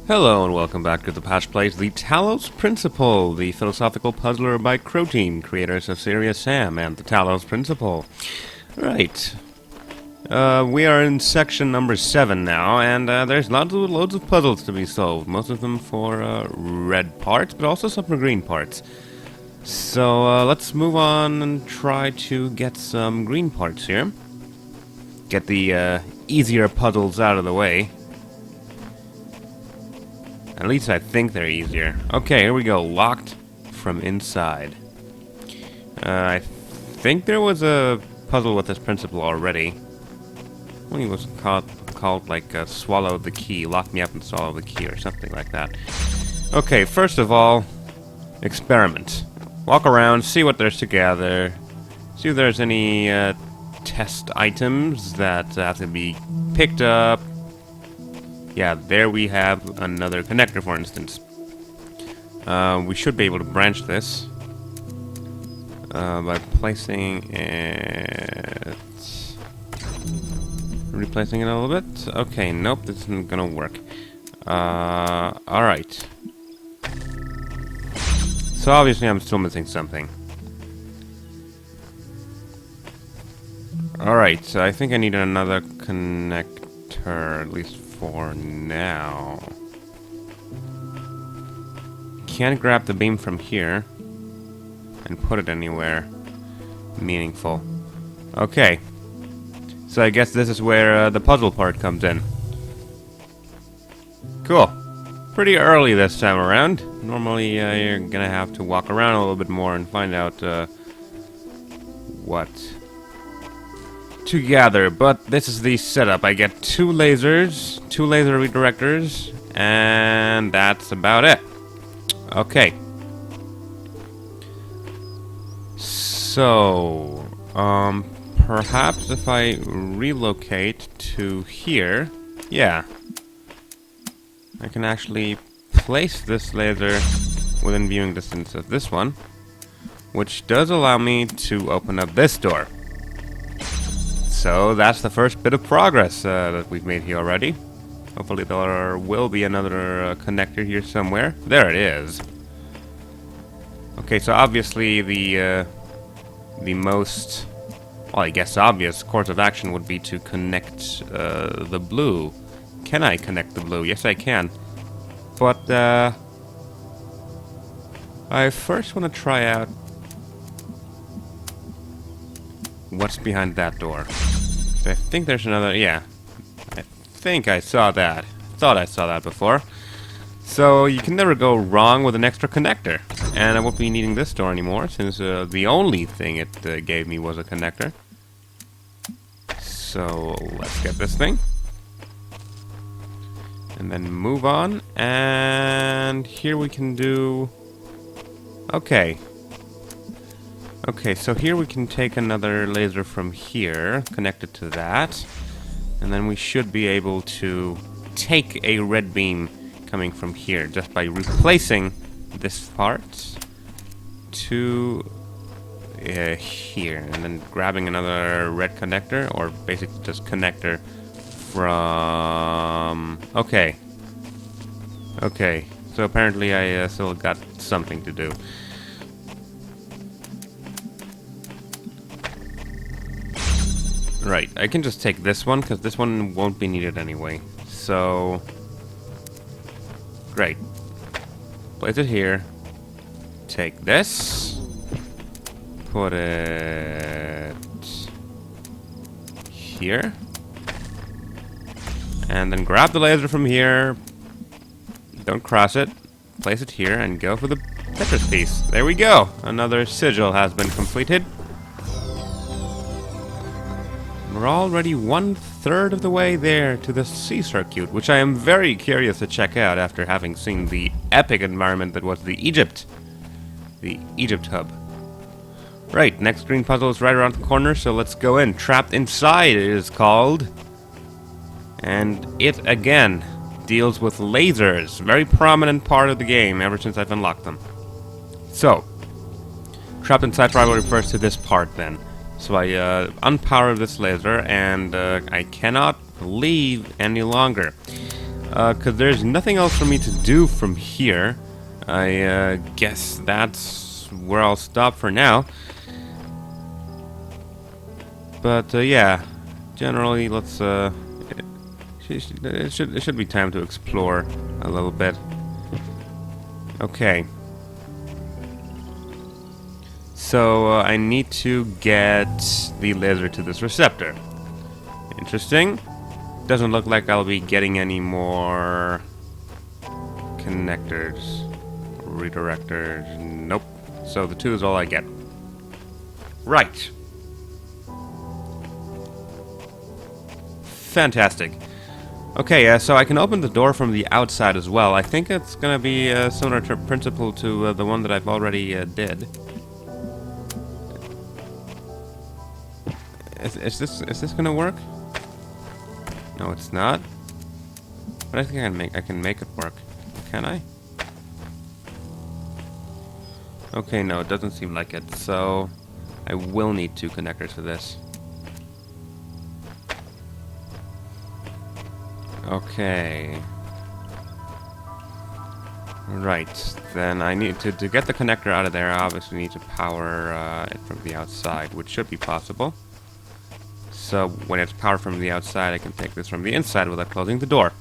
Hello and welcome back to ThePaSch Plays The Talos Principle, the philosophical puzzler by Croteam, creators of Serious Sam and The Talos Principle. Right. We are in section number 7 now, and there's loads of puzzles to be solved. Most of them for red parts, but also some for green parts. So let's move on and try to get some green parts here. Get the easier puzzles out of the way. At least I think they're easier. Okay, here we go. Locked from inside. I think there was a puzzle with this principle already. When he was called like swallow the key. Lock me up and swallow the key or something like that. Okay, first of all, experiment. Walk around, see what there's to gather. See if there's any test items that have to be picked up. Yeah, there we have another connector, for instance. We should be able to branch this by placing it... Replacing it a little bit? Okay, nope, this isn't gonna work. Alright. So obviously I'm still missing something. Alright, so I think I need another connector, at least for now. Can't grab the beam from here and put it anywhere meaningful. Okay. So I guess this is where the puzzle part comes in. Cool. Pretty early this time around. Normally you're gonna have to walk around a little bit more and find out what to gather, but this is the setup. I get 2 lasers, 2 laser redirectors, and that's about it. Okay. So, perhaps if I relocate to here, yeah, I can actually place this laser within viewing distance of this one, which does allow me to open up this door. So that's the first bit of progress that we've made here already. Hopefully there will be another connector here somewhere. There it is. Okay, so obviously the most, well, I guess obvious course of action would be to connect the blue. Can I connect the blue? Yes, I can. But I first want to try out what's behind that door. So I think there's another, yeah. I think I saw that. Thought I saw that before. So you can never go wrong with an extra connector. And I won't be needing this door anymore, since the only thing it gave me was a connector. So let's get this thing. And then move on. And here we can do... Okay. Okay, so here we can take another laser from here, connect it to that, and then we should be able to take a red beam coming from here just by replacing this part to here, and then grabbing another red connector, or basically just connector from... Okay. Okay, so apparently I still got something to do. Right, I can just take this one, because this one won't be needed anyway. So... Great. Place it here. Take this. Put it... here. And then grab the laser from here. Don't cross it. Place it here and go for the Tetris piece. There we go! Another sigil has been completed. We're already 1/3 of the way there to the sea circuit, which I am very curious to check out after having seen the epic environment that was the Egypt hub. Right, next green puzzle is right around the corner, so let's go in. Trapped Inside, it is called. And it, again, deals with lasers. Very prominent part of the game ever since I've unlocked them. So, Trapped Inside probably refers to this part then. So I unpower this laser, and I cannot leave any longer. Because there's nothing else for me to do from here. I guess that's where I'll stop for now. But yeah, generally, let's it should be time to explore a little bit. Okay. So I need to get the laser to this receptor. Interesting. Doesn't look like I'll be getting any more connectors, redirectors. Nope. So the 2 is all I get. Right. Fantastic. Okay, so I can open the door from the outside as well. I think it's gonna be a similar principle to the one that I've already did. Is this gonna work? No, it's not. But I think I can make it work. Can I? Okay, no, it doesn't seem like it. So I will need 2 connectors for this. Okay. Right. Then I need to get the connector out of there. I obviously need to power it from the outside, which should be possible. So when it's powered from the outside, I can take this from the inside without closing the door.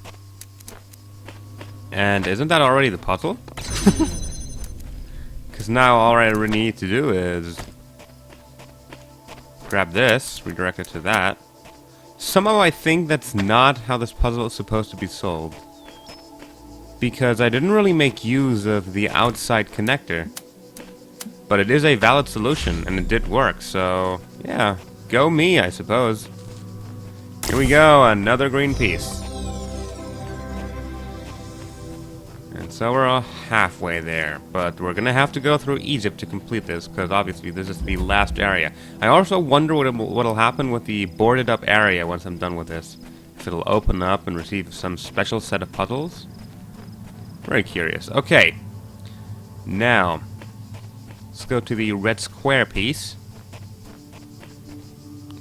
And isn't that already the puzzle? Because now all I really need to do is grab this, redirect it to that. Somehow I think that's not how this puzzle is supposed to be solved. Because I didn't really make use of the outside connector. But it is a valid solution, and it did work, so yeah. Go me, I suppose. Here we go, another green piece. And so we're all halfway there, but we're gonna have to go through Egypt to complete this, because obviously this is the last area. I also wonder what'll happen with the boarded up area once I'm done with this. If it'll open up and receive some special set of puzzles. Very curious. Okay. Now, let's go to the red square piece.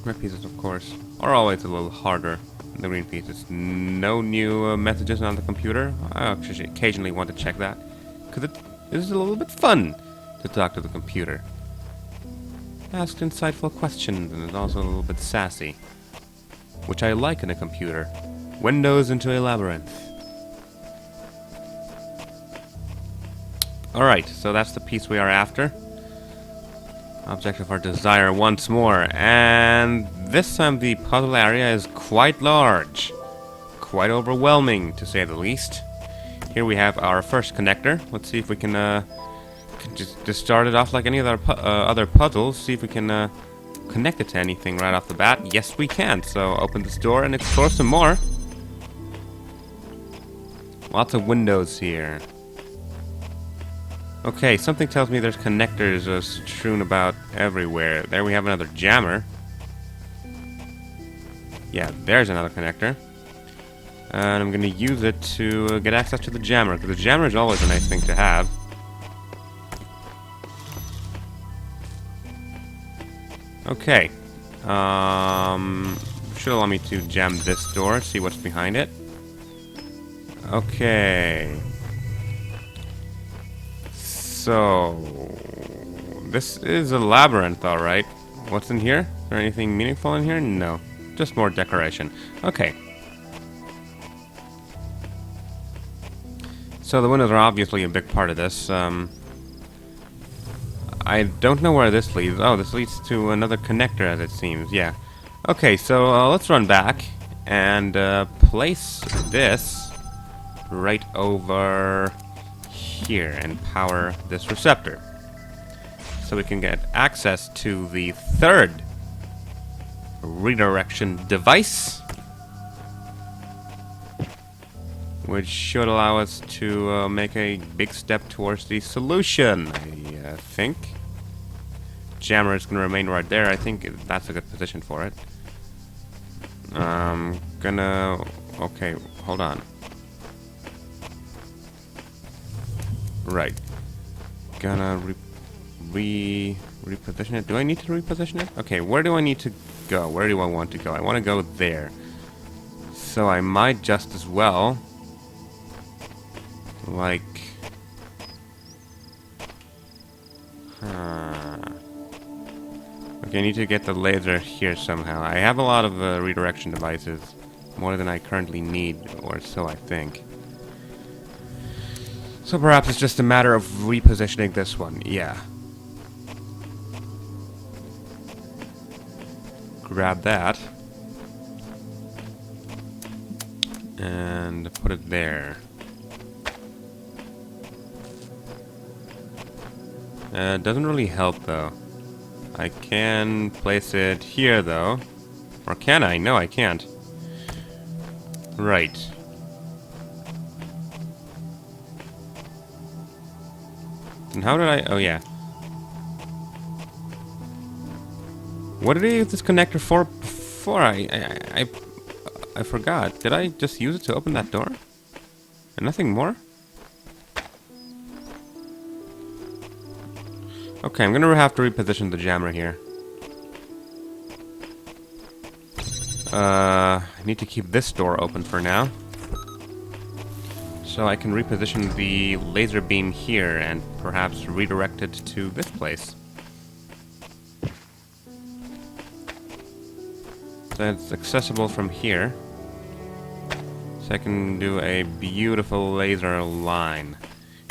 Red pieces, of course, are always a little harder than the green pieces. No new messages on the computer. I actually occasionally want to check that, because it is a little bit fun to talk to the computer. Ask insightful questions, and it's also a little bit sassy, which I like in a computer. Windows into a labyrinth. Alright, so that's the piece we are after. Object of our desire once more, and this time the puzzle area is quite large. Quite overwhelming, to say the least. Here we have our first connector. Let's see if we can just start it off like any other other puzzles. See if we can connect it to anything right off the bat. Yes, we can. So open this door and explore some more. Lots of windows here. Okay, something tells me there's connectors strewn about everywhere. There we have another jammer. Yeah, there's another connector. And I'm going to use it to get access to the jammer, because the jammer is always a nice thing to have. Okay. Should allow me to jam this door, see what's behind it. Okay. So, this is a labyrinth, alright. What's in here? Is there anything meaningful in here? No. Just more decoration. Okay. So the windows are obviously a big part of this. I don't know where this leads. Oh, this leads to another connector, as it seems. Yeah. Okay, so let's run back and place this right over here and power this receptor, so we can get access to the third redirection device, which should allow us to make a big step towards the solution, I think. Jammer is going to remain right there. I think that's a good position for it. Okay, hold on. Right. Gonna reposition it. Do I need to reposition it? Okay, where do I need to go? Where do I want to go? I want to go there. So I might just as well Like... Huh. Okay, I need to get the laser here somehow. I have a lot of redirection devices. More than I currently need, or so I think. So perhaps it's just a matter of repositioning this one. Yeah. Grab that. And put it there. Doesn't really help though. I can place it here though. Or can I? No, I can't. Right. And how did I... Oh yeah. What did I use this connector for before? I forgot. Did I just use it to open that door? And nothing more? Okay, I'm gonna have to reposition the jammer here. I need to keep this door open for now. So I can reposition the laser beam here and perhaps redirect it to this place. So it's accessible from here. So I can do a beautiful laser line.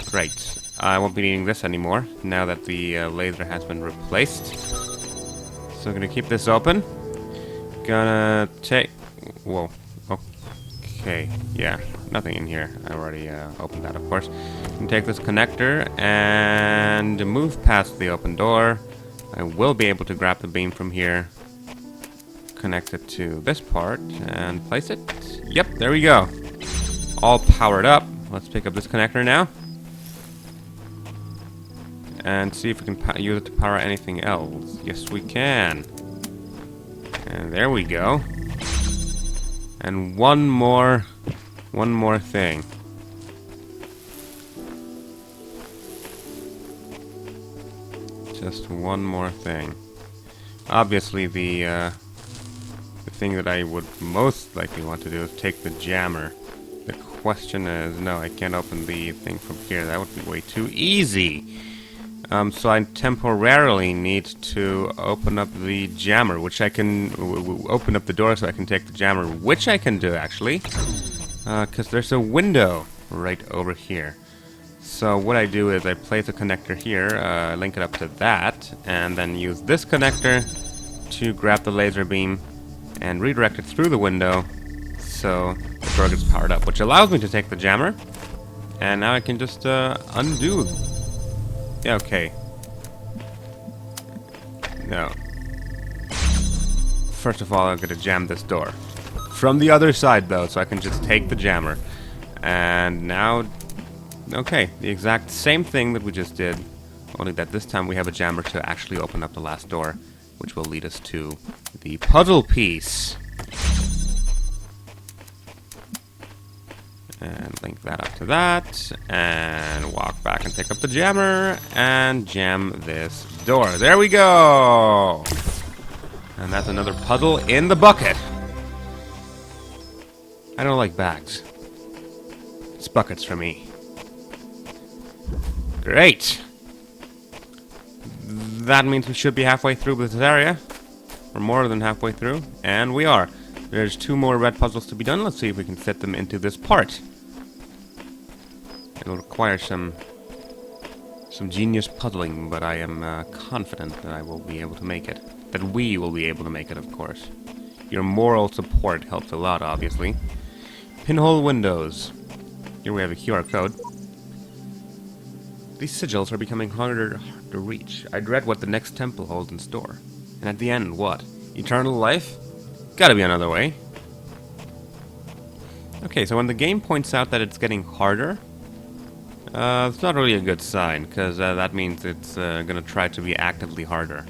Great. I won't be needing this anymore now that the laser has been replaced. So I'm gonna keep this open. Gonna take... Whoa. Okay. Yeah. Nothing in here. I already opened that, of course. Can take this connector and move past the open door. I will be able to grab the beam from here, connect it to this part, and place it. Yep, there we go. All powered up. Let's pick up this connector now. And see if we can use it to power anything else. Yes, we can. And there we go. And one more thing. Just one more thing. Obviously, the thing that I would most likely want to do is take the jammer. The question is, no, I can't open the thing from here. That would be way too easy. So I temporarily need to open up the jammer, which I can open up the door so I can take the jammer, which I can do actually, because there's a window right over here. So what I do is I place a connector here, link it up to that, and then use this connector to grab the laser beam and redirect it through the window so the door gets powered up, which allows me to take the jammer. And now I can just undo. Yeah, okay. No. First of all, I'm gonna jam this door. From the other side, though, so I can just take the jammer. And now... Okay, the exact same thing that we just did, only that this time we have a jammer to actually open up the last door, which will lead us to the puzzle piece. And link that up to that, and walk back and pick up the jammer, and jam this door. There we go! And that's another puzzle in the bucket. I don't like bags. It's buckets for me. Great! That means we should be halfway through with this area. Or more than halfway through. And we are. There's 2 more red puzzles to be done. Let's see if we can fit them into this part. It'll require some genius puzzling, but I am confident that I will be able to make it. That we will be able to make it, of course. Your moral support helps a lot, obviously. Pinhole windows. Here we have a QR code. These sigils are becoming harder to reach. I dread what the next temple holds in store. And at the end, what? Eternal life? Gotta be another way. Okay, so when the game points out that it's getting harder, it's not really a good sign, because that means it's gonna try to be actively harder.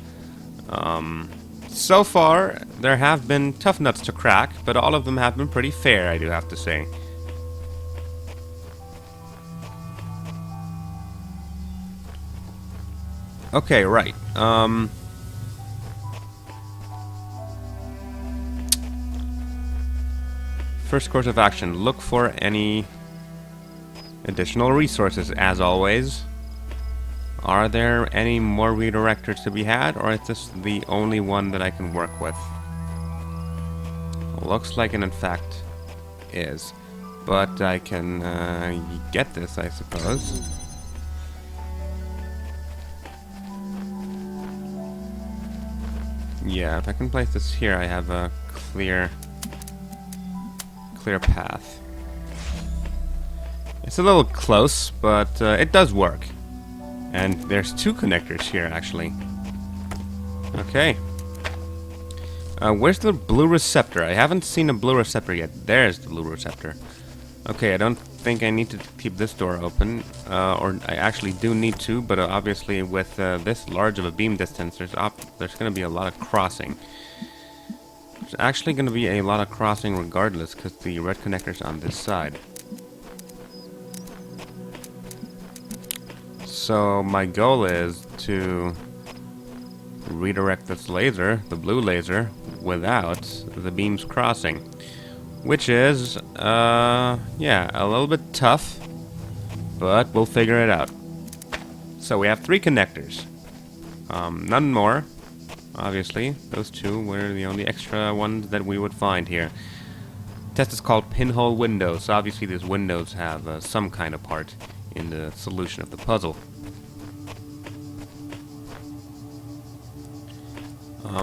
So far, there have been tough nuts to crack, but all of them have been pretty fair, I do have to say. Okay, right. First course of action. Look for any Additional resources, as always. Are there any more redirectors to be had, or is this the only one that I can work with? Looks like it in fact is. But I can get this, I suppose. Yeah, if I can place this here, I have a clear path. It's a little close, but it does work. And there's two connectors here, actually. Okay. Where's the blue receptor? I haven't seen a blue receptor yet. There's the blue receptor. Okay, I don't think I need to keep this door open. Or I actually do need to, but obviously with this large of a beam distance, there's going to be a lot of crossing. There's actually going to be a lot of crossing regardless, because the red connector's on this side. So my goal is to redirect this laser, the blue laser, without the beams crossing. Which is, yeah, a little bit tough, but we'll figure it out. So we have 3 connectors. None more, obviously. Those 2 were the only extra ones that we would find here. The test is called pinhole windows. So obviously these windows have some kind of part in the solution of the puzzle.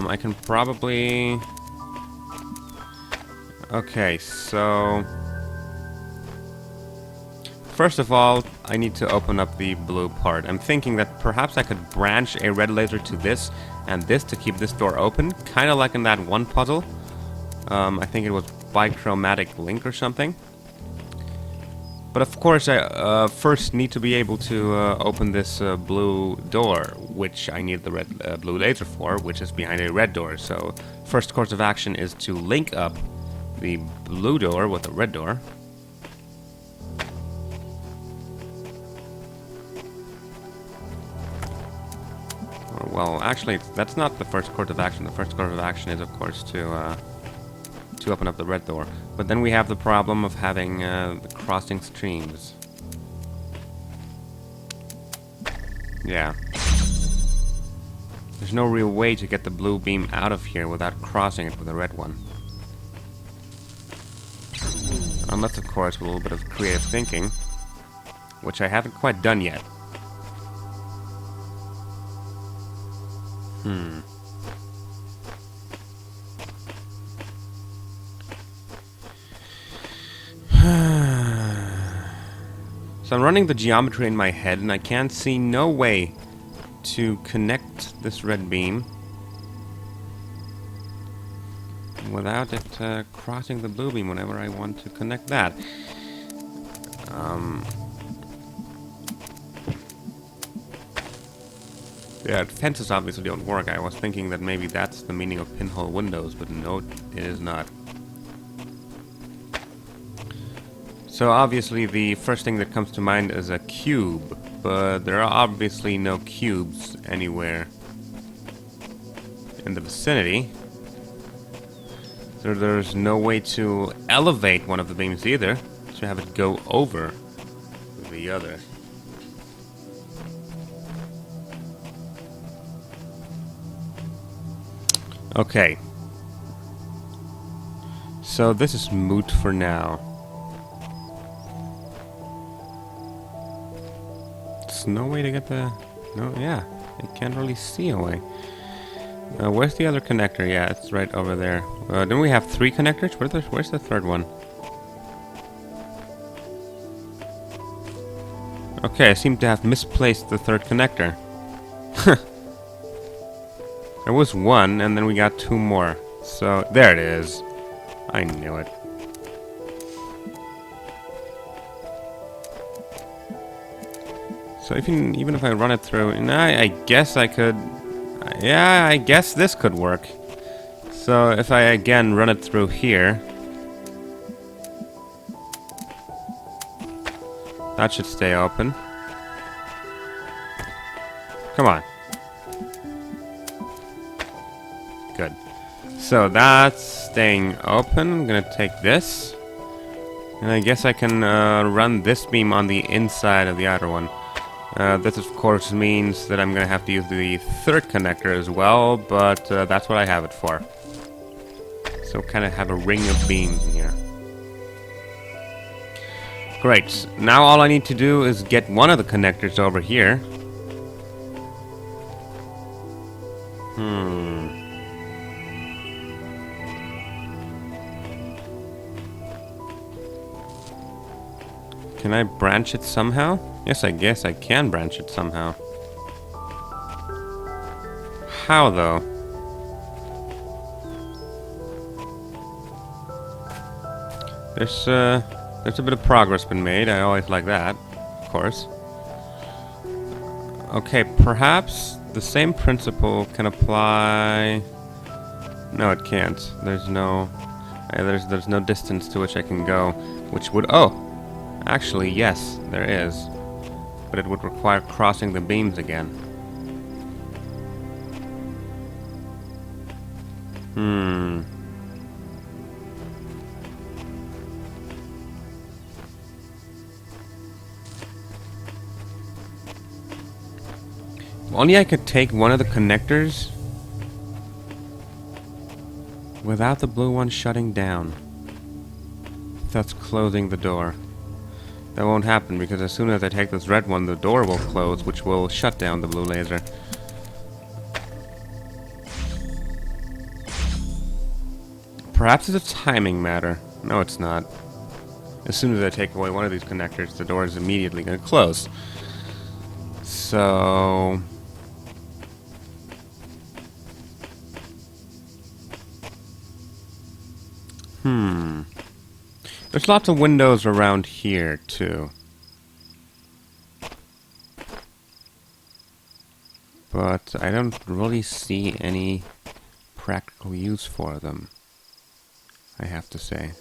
I can probably... Okay, so... First of all, I need to open up the blue part. I'm thinking that perhaps I could branch a red laser to this and this to keep this door open. Kind of like in that one puzzle. I think it was bichromatic link or something. But of course, I first need to be able to open this blue door, which I need the red blue laser for, which is behind a red door. So, first course of action is to link up the blue door with the red door. Well, actually, that's not the first course of action. The first course of action is, of course, to open up the red door. But then we have the problem of having the crossing streams. Yeah. There's no real way to get the blue beam out of here without crossing it with the red one. Unless, of course, with a little bit of creative thinking, which I haven't quite done yet. So I'm running the geometry in my head, and I can't see no way to connect this red beam without it crossing the blue beam whenever I want to connect that. Yeah, fences obviously don't work. I was thinking that maybe that's the meaning of pinhole windows, but no, it is not. So obviously the first thing that comes to mind is a cube, but there are obviously no cubes anywhere in the vicinity. So there's no way to elevate one of the beams either, to have it go over the other. Okay. So this is moot for now. There's no way to get the... No, yeah. I can't really see a way. Where's the other connector? Yeah, it's right over there. Don't we have 3 connectors? Where's the third one? Okay, I seem to have misplaced the third connector. There was 1, and then we got 2 more. So, there it is. I knew it. So even if I run it through, and I guess I could... Yeah, I guess this could work. So if I again run it through here, that should stay open. Come on. Good. So that's staying open. I'm gonna take this, And I guess I can run this beam on the inside of the outer one. This, of course, means that I'm going to have to use the third connector as well, but that's what I have it for. So kind of have a ring of beams in here. Great. Now all I need to do is get one of the connectors over here. Can I branch it somehow? Yes, I guess I can branch it somehow. How, though? There's a bit of progress been made. I always like that, of course. Okay, perhaps the same principle can apply... No, it can't. There's no distance to which I can go, which would... Oh! Actually, yes, there is. But it would require crossing the beams again. If only I could take one of the connectors without the blue one shutting down. Thus closing the door. That won't happen because as soon as I take this red one, the door will close, which will shut down the blue laser. Perhaps it's a timing matter. No, it's not. As soon as I take away one of these connectors, the door is immediately going to close. So... There's lots of windows around here, too. But I don't really see any practical use for them, I have to say.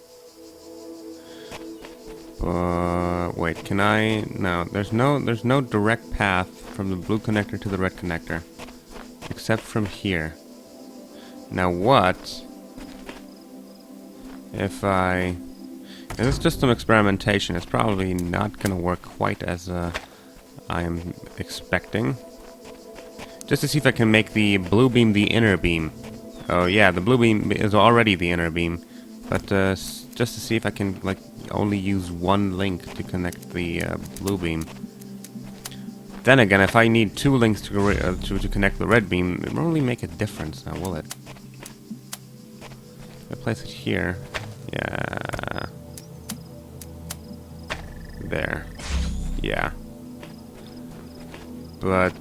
But wait, can I? No, there's no direct path from the blue connector to the red connector, except from here. Now what if I... And this is just some experimentation. It's probably not going to work quite as I am expecting. Just to see if I can make the blue beam the inner beam. Oh yeah, the blue beam is already the inner beam. But just to see if I can like only use one link to connect the blue beam. Then again, if I need two links to connect the red beam, it won't really make a difference now, will it? I place it here. Yeah. There. Yeah. But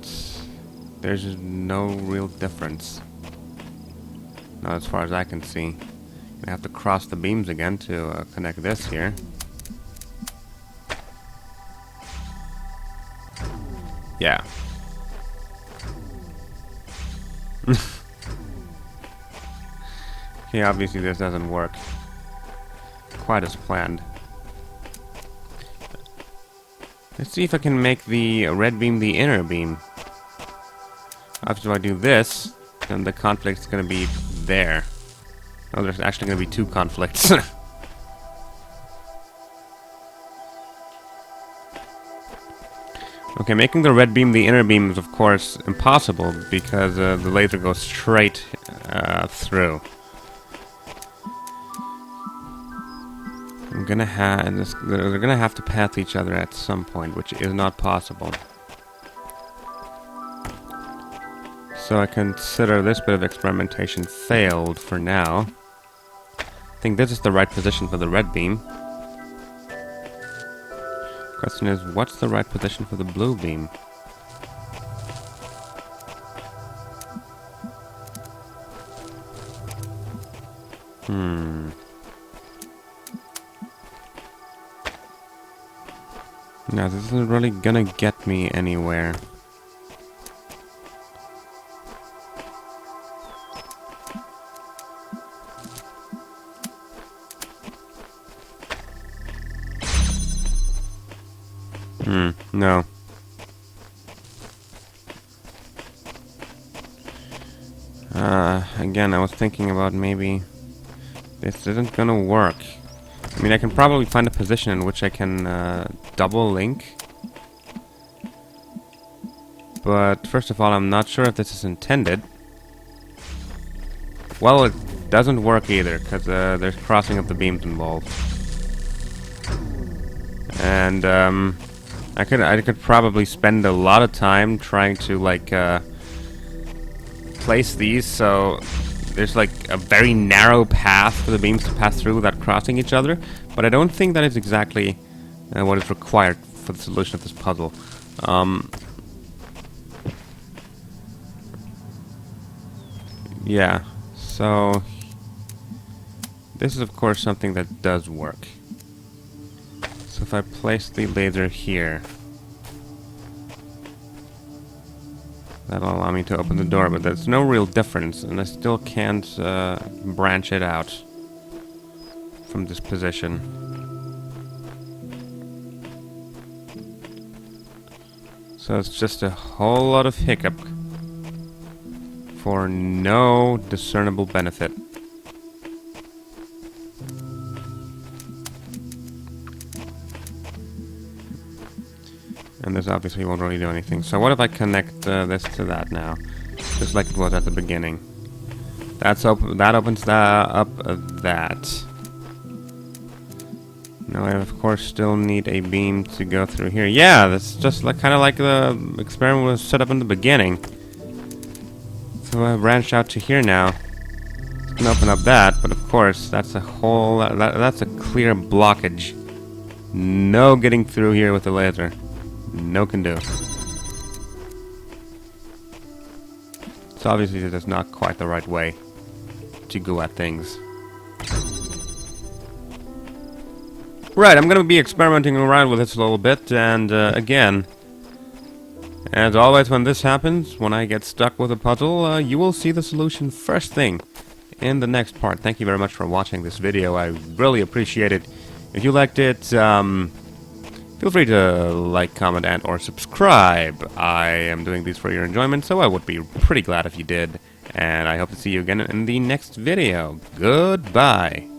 there's no real difference. Not as far as I can see. I have to cross the beams again to connect this here. Yeah. Okay, obviously this doesn't work quite as planned. Let's see if I can make the red beam the inner beam. After I do this, then the conflict's gonna be there. Oh, there's actually gonna be two conflicts. Okay, making the red beam the inner beam is of course impossible because the laser goes straight through. They're gonna have to pass each other at some point, which is not possible. So I consider this bit of experimentation failed for now. I think this is the right position for the red beam. Question is, what's the right position for the blue beam? Now, this isn't really gonna get me anywhere. No. Again, I was thinking about maybe this isn't gonna work. I mean, I can probably find a position in which I can double link. But first of all, I'm not sure if this is intended. Well, it doesn't work either, because there's crossing of the beams involved. And I could probably spend a lot of time trying to like place these so there's like a very narrow path for the beams to pass through without crossing each other. But I don't think that is exactly what is required for the solution of this puzzle. Yeah, so this is of course something that does work. So if I place the laser here, that'll allow me to open the door, but there's no real difference, and I still can't branch it out from this position. So it's just a whole lot of hiccup for no discernible benefit. And this obviously won't really do anything. So what if I connect this to that now? Just like it was at the beginning. That opens up that. Now I of course still need a beam to go through here. Yeah, that's just like kind of like the experiment was set up in the beginning. So I branched out to here now. It's gonna open up that, but of course that's a whole that's a clear blockage. No getting through here with the laser. No can do. So obviously this is not quite the right way to go at things. Right, I'm gonna be experimenting around with this a little bit, and again, as always when this happens, when I get stuck with a puzzle, you will see the solution first thing in the next part. Thank you very much for watching this video. I really appreciate it. If you liked it, feel free to like, comment, and or subscribe. I am doing these for your enjoyment, so I would be pretty glad if you did. And I hope to see you again in the next video. Goodbye.